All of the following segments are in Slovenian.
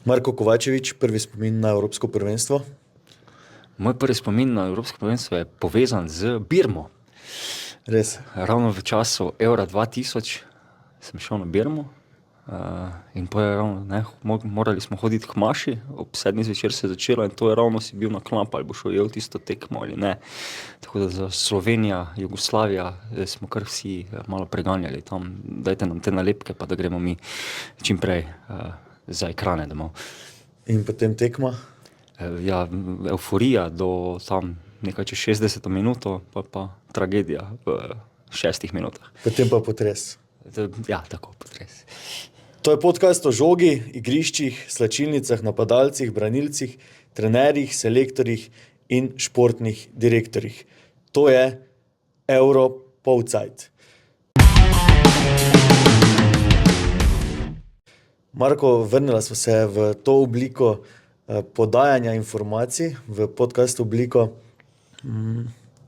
Marko Kovačevič, prvi spomin na Evropsko prvenstvo. Moj prvi spomin na Evropsko prvenstvo je povezan z Birmo. Res. Ravno v času Eura 2000 sem šel na Birmo in morali smo hoditi k maši, ob 7 zvečer se je začelo in to je ravno si bil na klap, ali boš ujel tisto tekmo ali ne. Tako da za Slovenija, Jugoslavija smo kar vsi malo preganjali tam, dajte nam te nalepke, pa da gremo mi čim prej za ekrane domov. In potem tekma? Ja, euforija do tam nekaj čez 60 minuto, pa tragedija v 6 minutah. Potem pa potres. Ja, tako, potres. To je podcast o žogi, igriščih, slačilnicah, napadalcih, branilcih, trenerjih, selektorjih in športnih direktorjih. To je Euro Polcajt. Marko, vrnila smo se v to obliko podajanja informacij, v podcast obliko.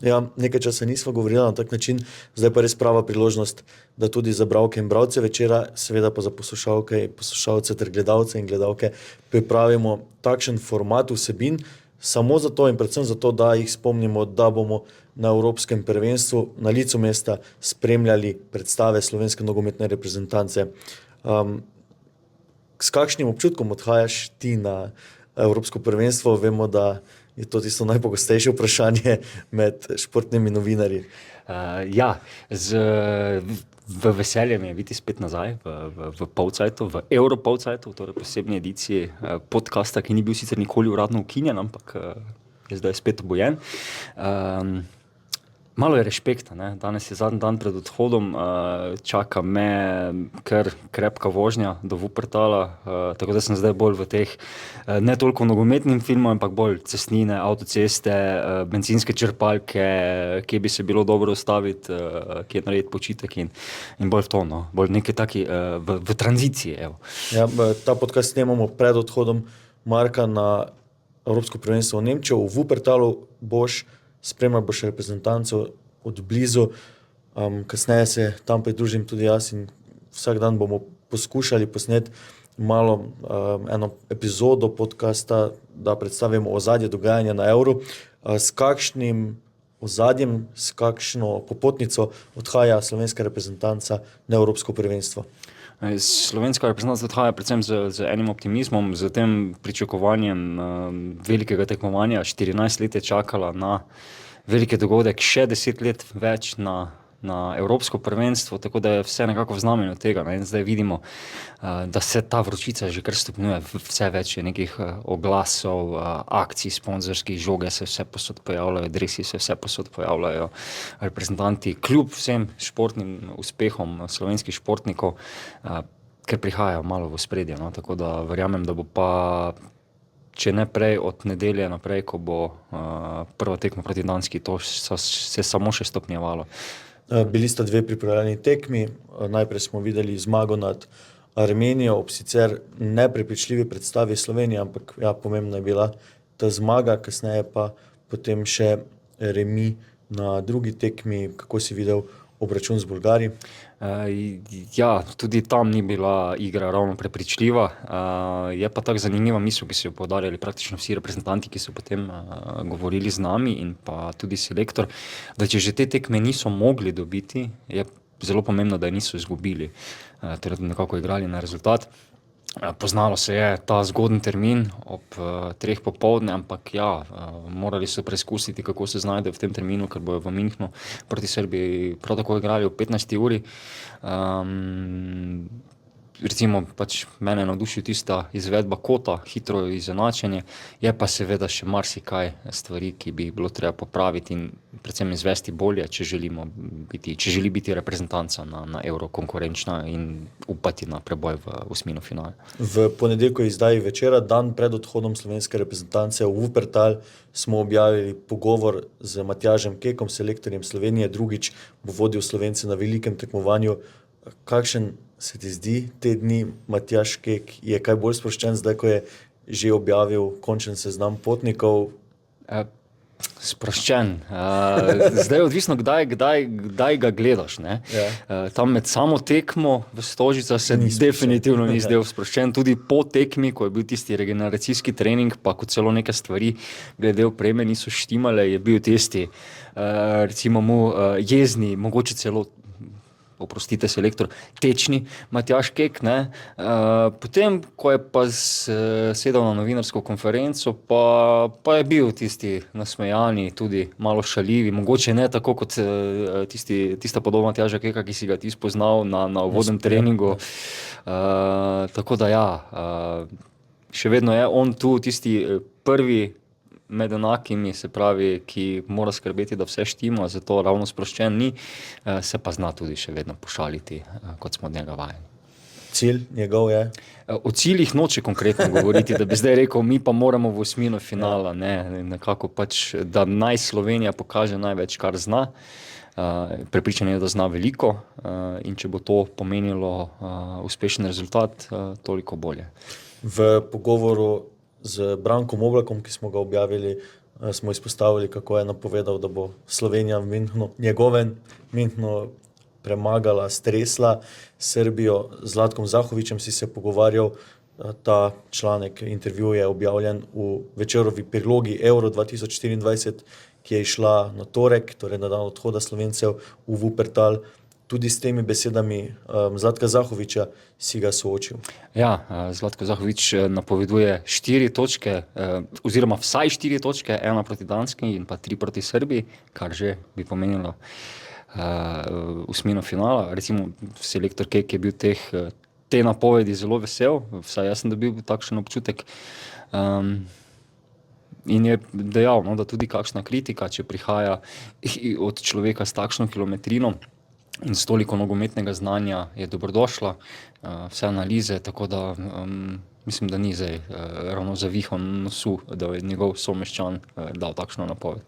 Ja, nekaj časa nismo govorili na tak način, zdaj pa res prava priložnost, da tudi za bralke in bralce večera, seveda pa za poslušalce ter gledalce in gledalke pripravimo takšen format vsebin, samo zato in predvsem zato, da jih spomnimo, da bomo na Evropskem prvenstvu na licu mesta spremljali predstave slovenske nogometne reprezentance. S kakšnim občutkom odhajaš ti na Evropsko prvenstvo? Vemo, da je to tisto najpogostejše vprašanje med športnimi novinarji. Ja, v veseljem je biti spet nazaj v Polcajtu, v Euro Polcajtu, torej posebni ediciji podcasta, ki ni bil sicer nikoli uradno ukinjen, ampak je zdaj spet obojen. Malo je rešpekta, ne? Danes je zadnji dan pred odhodom, čaka me kar krepka vožnja do Wuppertala, tako da sem zdaj bolj v teh ne toliko nogometnim filmom, ampak bolj cestnine, avtoceste, bencinske črpalke, kje bi se bilo dobro ustaviti, kje narediti počitek in bolj v to, no? Bolj nekaj taki v tranziciji, evo. Ja, ta podcast snemamo pred odhodom Marka na Evropsko prvenstvo v Nemčijo. V Wuppertalu spremljal boš reprezentanco od blizu, kasneje se tam pridružim tudi jaz in vsak dan bomo poskušali posneti malo eno epizodo podcasta, da predstavimo ozadje dogajanja na Euro. S kakšnim ozadjem, s kakšno popotnico odhaja slovenska reprezentanca na Evropsko prvenstvo? Slovenska reprezentanca odhaja predvsem z enim optimizmom, z tem pričakovanjem velikega tekmovanja. 14 let je čakala na veliki dogodek, še 10 let več na Evropsko prvenstvo, tako da je vse nekako v znamenju tega. In zdaj vidimo, da se ta vročica že kar stopnjuje, vse več je nekih oglasov, akcij, sponzorskih, žoge se vse posod pojavljajo, dresi se vse posod pojavljajo, reprezentanti kljub vsem športnim uspehom slovenskih športnikov, ker prihajajo malo v ospredje, no? Tako da verjamem, da bo pa, če ne prej, od nedelje naprej, ko bo prva tekma proti Danski, to se samo še stopnjevalo. Bili sta dve pripravljalni tekmi, najprej smo videli zmago nad Armenijo, ob sicer neprepričljivi predstavi Slovenije, ampak ja, pomembna je bila ta zmaga, kasneje pa potem še remi na drugi tekmi. Kako si videl obračun z Bolgari? Ja, tudi tam ni bila igra ravno prepričljiva. Je pa tako zanimiva misel, ki so jo poudarjali praktično vsi reprezentanti, ki so potem govorili z nami in pa tudi selektor, da če že te tekme niso mogli dobiti, je zelo pomembno, da je niso izgubili, torej nekako igrali na rezultat. Poznalo se je ta zgoden termin ob 3 popoldne, ampak ja, morali so preizkusiti, kako se znajdejo v tem terminu, ker bojo v Münchnu proti Srbiji prav tako igrali ob 15. uri. Recimo, pač mene navdušil tista izvedba kota, hitro izenačenje, je pa seveda še marsikaj stvari, ki bi bilo treba popraviti in predvsem izvesti bolje, če želi biti reprezentanca na Euro konkurenčna in upati na preboj v osmino finale. V ponedeljkovi izdaji Večera, dan pred odhodom slovenske reprezentance v Wuppertal, smo objavili pogovor z Matjažem Kekom, selektorjem Slovenije. Drugič bo vodil Slovence na velikem tekmovanju. Kakšen se ti zdi te dni Matjaž Kek? Je kaj bolj sproščen zdaj, ko je že objavil končen seznam potnikov? Sproščen. Zdaj je odvisno, kdaj ga gledaš. Ne? Tam med samo tekmo v Stožicah se definitivno ni zdel sproščen. Tudi po tekmi, ko je bil tisti regeneracijski trening, pa ko celo neke stvari glede opreme niso štimale, je bil tisti, recimo mu jezni, mogoče celo, oprostite selektor, tečni Matjaž Kek. Potem, ko je pa sedel na novinarsko konferenco, pa je bil tisti nasmejani, tudi malo šaljivi, mogoče ne tako kot tista podoba Matjaža Keka, ki si ga ti spoznal na uvodnem treningu. Tako da ja, še vedno je on tu tisti prvi med enakimi, se pravi, ki mora skrbeti, da vse štima, zato ravno sproščen ni, se pa zna tudi še vedno pošaliti, kot smo od njega vajeni. Cilj njegov je? O ciljih noče konkretno govoriti, da bi zdaj rekel, mi pa moramo v osmino finala, ne, nekako pač, da naj Slovenija pokaže največ, kar zna. Prepričan je, da zna veliko, in če bo to pomenilo uspešen rezultat, toliko bolje. V pogovoru z Brankom Oblakom, ki smo ga objavili, smo izpostavili, kako je napovedal, da bo Slovenija v Münchnu, njegovem Münchnu premagala, stresla Srbijo. Z Zlatkom Zahovićem si se pogovarjal, ta članek, intervju je objavljen v Večerovi prilogi Euro 2024, ki je išla na torek, torej na dan odhoda Slovencev v Wuppertal. Tudi s temi besedami Zlatka Zahovića si ga soočil. Ja, Zlatko Zahović napoveduje 4 točke, oziroma vsaj 4 točke, 1 proti Danski in pa 3 proti Srbiji, kar že bi pomenilo osmino finala. Recimo selektor Kek je bil te napovedi zelo vesel, vsaj jaz sem dobil takšen občutek. In je dejal, da tudi kakšna kritika, če prihaja od človeka s takšno kilometrino in s toliko nogometnega znanja, je dobrodošla, vse analize, tako da mislim, da ni zdaj ravno zavihal nosu, da je njegov someščan dal takšno napoved.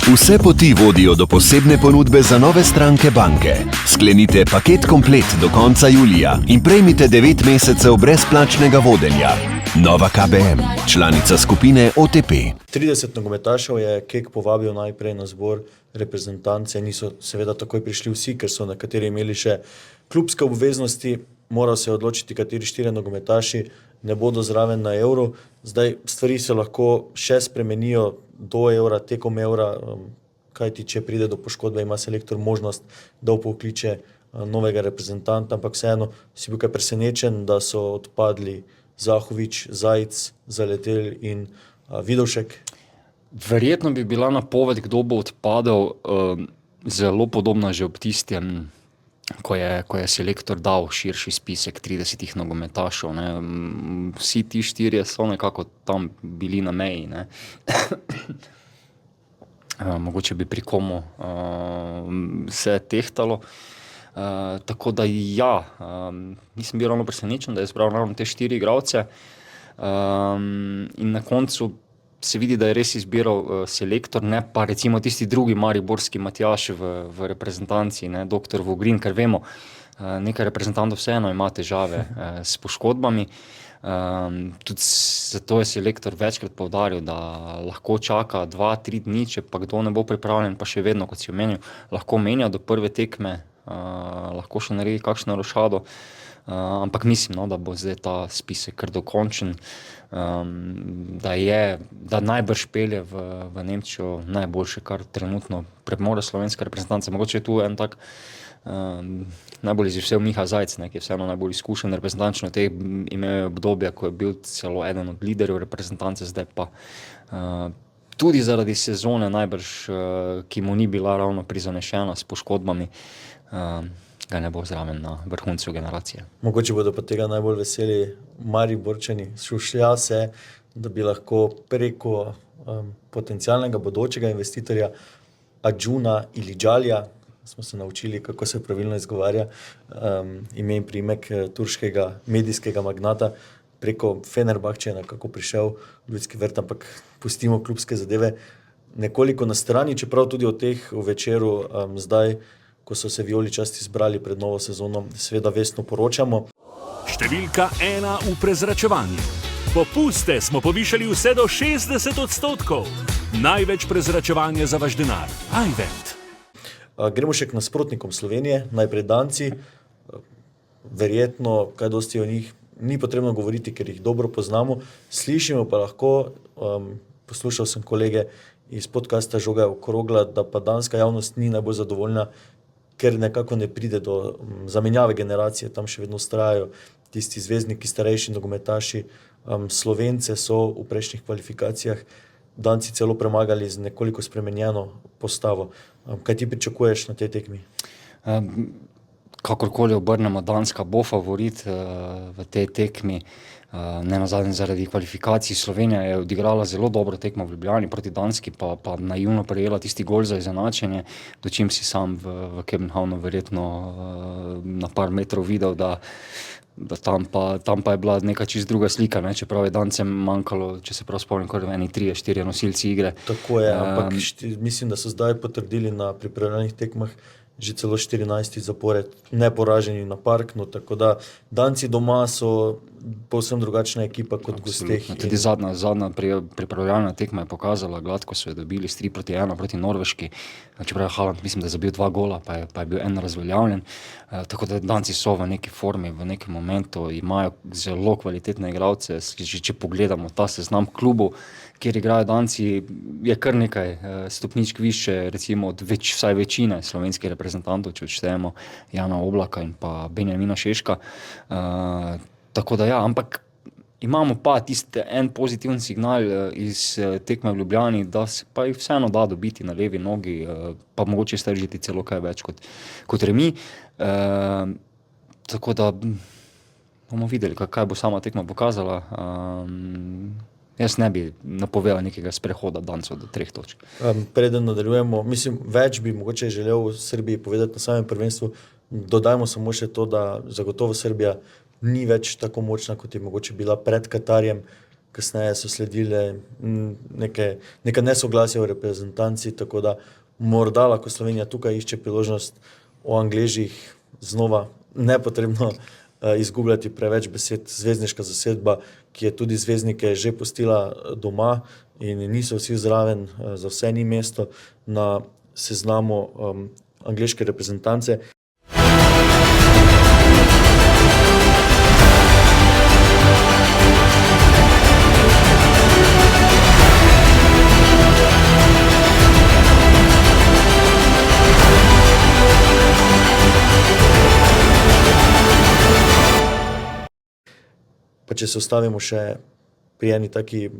Vse poti vodijo do posebne ponudbe za nove stranke banke. Sklenite paket komplet do konca julija in prejmite 9 mesecev brezplačnega vodenja. Nova KBM, članica skupine OTP. 30 nogometašev je Kek povabil najprej na zbor reprezentance. Niso seveda takoj prišli vsi, ker so nekateri imeli še klubske obveznosti. Moral se odločiti, kateri 4 nogometaši ne bodo zraven na Euro. Zdaj stvari se lahko še spremenijo do Eura, tekom Eura, kajti če pride do poškodbe, ima selektor možnost, da vpokliče novega reprezentanta, ampak vseeno si bil kaj presenečen, da so odpadli Zahović, Zajc, Zaletel in Vidovšek. Verjetno bi bila napoved, kdo bo odpadel, zelo podobna že ob tistem, ko je selektor dal širši spisek 30 nogometašev. Vsi ti 4 so nekako tam bili na meji. Mogoče bi pri komu se tehtalo. Tako da ja, nisem bil ravno presenečen, da je izbral ravno te 4 igralce. In na koncu se vidi, da je res izbiral selektor, ne pa recimo tisti drugi mariborski Matjaž v reprezentanci, doktor Vogrin, ker vemo, nekaj reprezentantov vseeno ima težave s poškodbami. Tudi zato je selektor večkrat poudaril, da lahko čaka 2-3 dni, če pa kdo ne bo pripravljen, pa še vedno, kot si omenil, lahko menja do prve tekme, lahko še naredi kakšno rošado. Ampak mislim, da bo zdaj ta spisek kar dokončen, da najbrž pelje v Nemčijo najboljše, kar trenutno premore slovenska reprezentanca. Mogoče je tu en tak najbolj izvsel Miha Zajc, ki je vseeno najbolj izkušen reprezentančno te imel obdobja, ko je bil celo eden od liderjev reprezentance, zdaj pa tudi zaradi sezone najbrž, ki mu ni bila ravno prizanešena s poškodbami, ga ne bo zraven na vrhuncu generacije. Mogoče bodo pa tega najbolj veseli Mariborčani. Šušlja se, da bi lahko preko potencialnega bodočega investitorja Adžuna Ilidžalija, smo se naučili, kako se pravilno izgovarja ime in priimek turškega medijskega magnata, preko Fenerbahče nekako prišel Ljudski vrt, ampak pustimo klubske zadeve nekoliko na strani, čeprav tudi o teh v Večeru zdaj, ko so se vijoličasti zbrali pred novo sezono, seveda vestno poročamo. Številka 1 v prezračevanju. Popuste smo povišali vse do 60%. Največ prezračevanja za vaš denar. iVent. Gremo še k nasprotnikom Slovenije, najprej Danci. Verjetno, kaj dosti o njih ni potrebno govoriti, ker jih dobro poznamo. Slišimo pa lahko, poslušal sem kolege iz podcasta Žoga okrogla, da pa danska javnost ni najbolj zadovoljna, ker nekako ne pride do zamenjave generacije, tam še vedno vztrajajo tisti zvezdniki, starejši nogometaši. Slovence so v prejšnjih kvalifikacijah Danci celo premagali z nekoliko spremenjeno postavo. Kaj ti pričakuješ na tej tekmi? Kakorkoli obrnemo, Danska bo favorit v tej tekmi. Ne nazadnje zaradi kvalifikacij. Slovenija je odigrala zelo dobro tekmo v Ljubljani proti Danski, pa naivno prejela tisti gol za izenačenje, dočim si sam v Kopenhavnu verjetno na par metrov videl, da tam pa je bila neka čisto druga slika, ne? Čeprav je Dancem manjkalo, če se prav spomnim, kar eni 3-4 nosilci igre. Tako je, ampak mislim, da so zdaj potrdili na pripravljalnih tekmah že celo 14 zapored neporaženi na Parknu, tako da Danci doma so povsem drugačna ekipa kot gosteh. Tudi zadnja pripravljalna tekma je pokazala, gladko so jo dobili s 3-1 proti Norveški, čeprav je Haaland, mislim, da je zabil 2 gola, pa je bil en razveljavljen. Tako da Danci so v neki formi, v nekem momentu, imajo zelo kvalitetne igralce. Če pogledamo ta seznam klubov, kjer igrajo Danci, je kar nekaj stopničk više, recimo od vsaj večine slovenskih reprezentantov, če odštejemo Jana Oblaka in pa Benjamina Šeška. Tako da ja, ampak imamo pa tisti en pozitiven signal iz tekme v Ljubljani, da se pa jih vseeno da dobiti na levi nogi, pa mogoče stržiti celo kaj več kot remi. Tako da bomo videli, kaj bo sama tekma pokazala. Jaz ne bi napovedal nekega sprehoda Dancov do 3 točk. Preden nadaljujemo, mislim, več bi mogoče želel v Srbiji povedati na samem prvenstvu. Dodajmo samo še to, da zagotovo Srbija ni več tako močna, kot je mogoče bila pred Katarjem. Kasneje so sledile neka nesoglasja v reprezentanci, tako da morda lahko Slovenija tukaj išče priložnost. O Angležih znova nepotrebno izgubljati preveč besed. Zvezdniška zasedba, ki je tudi zvezdnike že pustila doma in niso vsi zraven, za vse ni mesto na seznamu angleške reprezentance. Pa če se ostavimo še pri eni taki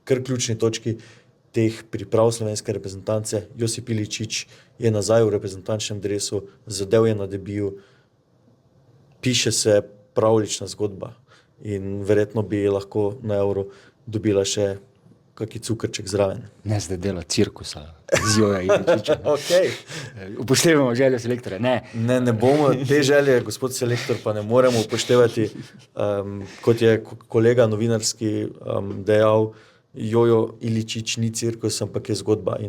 kar ključni točki teh priprav slovenske reprezentance, Josip Iličić je nazaj v reprezentančnem dresu, zadev je na debiju, piše se pravljična zgodba in verjetno bi lahko na Euro dobila še kaki cukrček zraven. Ne zdaj dela cirkusa z Joja Iličića. Okay. Upoštevamo željo selektorja, ne. Ne bomo te želje, gospod selektor, pa ne moremo upoštevati. Kot je kolega novinarski dejal, Jojo Iličić ni cirkus, ampak je zgodba.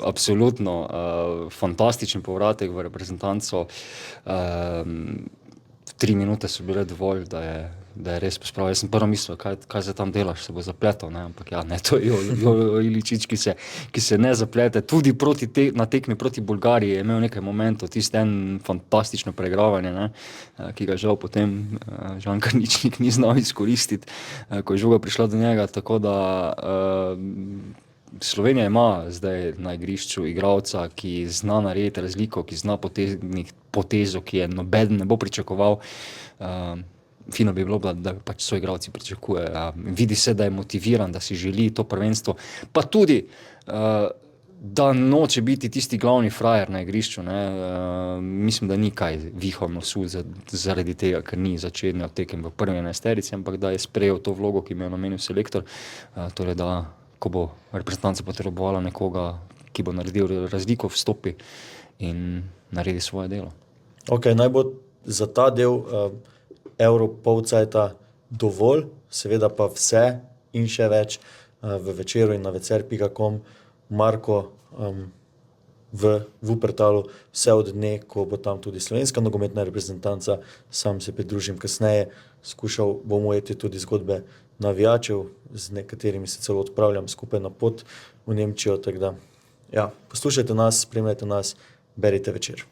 Absolutno. Fantastičen povratek v reprezentanco. 3 minute so bile dovolj, da je res pospravil. Jaz sem prvo mislil, kaj se tam delaš, se bo zapletel, ne? Ampak ja, ne, to je Jojo Iličić, ki se ne zaplete. Tudi na tekmi proti Bolgariji je imel nekaj momentov, tisti en fantastično preigravanje, ne? Ki ga žal potem Žan Karničnik ni znal izkoristiti, ko je žoga prišla do njega, tako da Slovenija ima zdaj na igrišču igralca, ki zna narediti razliko, ki zna potegniti potezo, ki je nobeden ne bo pričakoval. Fino bi bilo, da pač so igralci pričakujejo. Vidi se, da je motiviran, da si želi to prvenstvo, pa tudi, da noče biti tisti glavni frajer na igrišču, ne. Mislim, da ni kaj vihal nosu zaradi tega, ker ni začenjal tekem v prvi enajsterici, ampak da je sprejel to vlogo, ki mi je namenil selektor, torej da ko bo reprezentanca potrebovala nekoga, ki bo naredil razliko, vstopi in naredi svoje delo. Ok, naj bo za ta del Euro polcajta dovolj, seveda pa vse in še več v Večeru in na večer.com. Marko, v Wuppertalu vse od dne, ko bo tam tudi slovenska nogometna reprezentanca, sam se pridružim kasneje. skušal bom ujeti tudi zgodbe navijačev, z nekaterimi se celo odpravljam skupaj na pot v Nemčijo, tako da ja, poslušajte nas, spremljajte nas, berite Večer.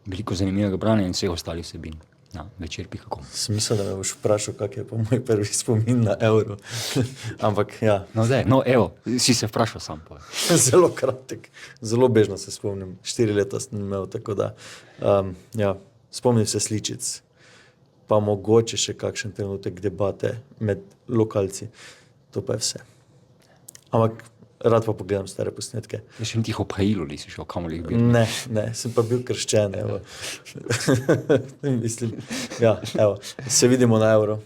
Veliko zanimivega branja in vseh ostalih vsebin na večer.com. Sem mislil, da me boš vprašal, kak je pa moj prvi spomin na Euro. Ampak ja, No, evo, si se vprašal sam. zelo kratek, zelo bežno se spomnim. 4 leta sem imel, tako da ja, spomnim se sličic, pa mogoče še kakšen trenutek debate med lokalci. To pa je vse. Ampak rad pa pogledam stare posnetke. Še niti obhajilo nisi šel, kamor jih bil. Ne, sem pa bil krščen. Evo. Mislim, ja, evo, se vidimo na Euro.